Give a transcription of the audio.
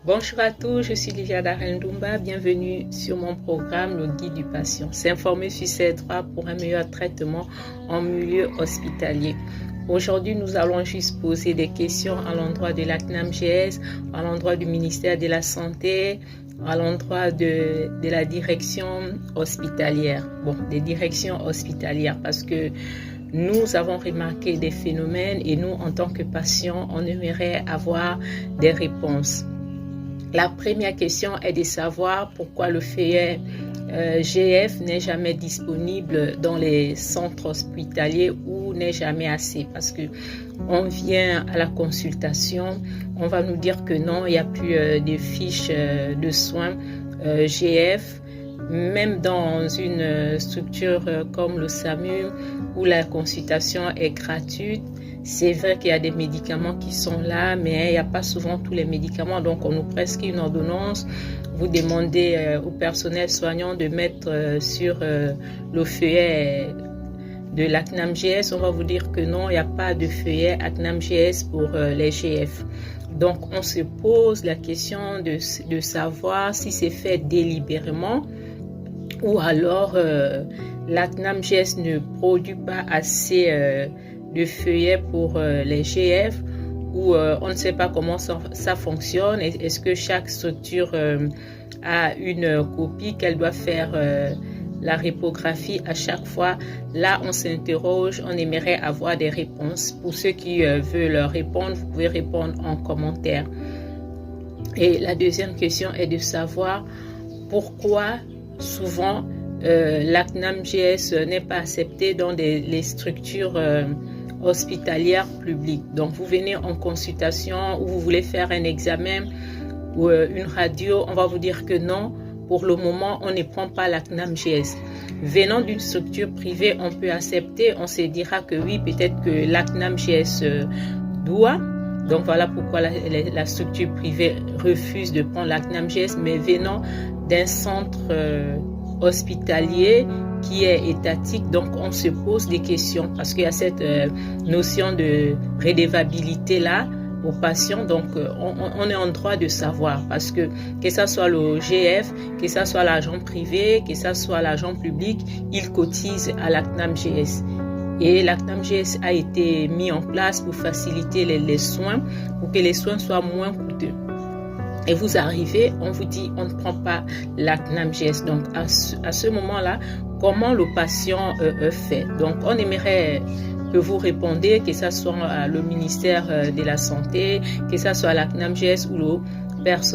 Bonjour à tous, je suis Livia Darendumba, bienvenue sur mon programme Le Guide du Patient. S'informer sur ses droits pour un meilleur traitement en milieu hospitalier. Aujourd'hui, nous allons juste poser des questions à l'endroit de la CNAMGS, à l'endroit du ministère de la Santé, à l'endroit de la direction hospitalière. Des directions hospitalières parce que nous avons remarqué des phénomènes et nous, en tant que patients, on aimerait avoir des réponses. La première question est de savoir pourquoi le feuillet GF n'est jamais disponible dans les centres hospitaliers ou n'est jamais assez. Parce que on vient à la consultation, on va nous dire que non, il n'y a plus de fiches de soins GF. Même dans une structure comme le SAMU où la consultation est gratuite, c'est vrai qu'il y a des médicaments qui sont là, mais il n'y a pas souvent tous les médicaments. Donc, on nous prescrit une ordonnance. Vous demandez au personnel soignant de mettre sur le feuillet de la CNAMGS. On va vous dire que non, il n'y a pas de feuillet à CNAMGS pour les GF. Donc, on se pose la question de savoir si c'est fait délibérément ou alors la CNAMGS ne produit pas assez de feuillets pour les GF, ou on ne sait pas comment ça fonctionne. Est-ce que chaque structure a une copie qu'elle doit faire la reprographie à chaque fois? Là, on s'interroge, on aimerait avoir des réponses. Pour ceux qui veulent répondre, vous pouvez répondre en commentaire. Et la deuxième question est de savoir pourquoi souvent la CNAMGS n'est pas acceptée dans les structures hospitalières publiques. Donc vous venez en consultation ou vous voulez faire un examen ou une radio, on va vous dire que non, pour le moment on ne prend pas la CNAMGS. Venant d'une structure privée, on peut accepter, on se dira que oui, peut-être que la CNAMGS doit. Donc voilà pourquoi la structure privée refuse de prendre la CNAMGS, mais venant d'un centre hospitalier qui est étatique, donc on se pose des questions parce qu'il y a cette notion de redevabilité là aux patients. Donc on est en droit de savoir parce que ça soit le GF, que ça soit l'agent privé, que ça soit l'agent public, il cotise à la CNAMGS. Et la CNAMGS a été mis en place pour faciliter les soins, pour que les soins soient moins coûteux. Et vous arrivez, on vous dit, on ne prend pas la CNAMGS. Donc, à ce moment-là, comment le patient fait? Donc, on aimerait que vous répondez, que ce soit le ministère de la Santé, que ce soit la CNAMGS ou le personnel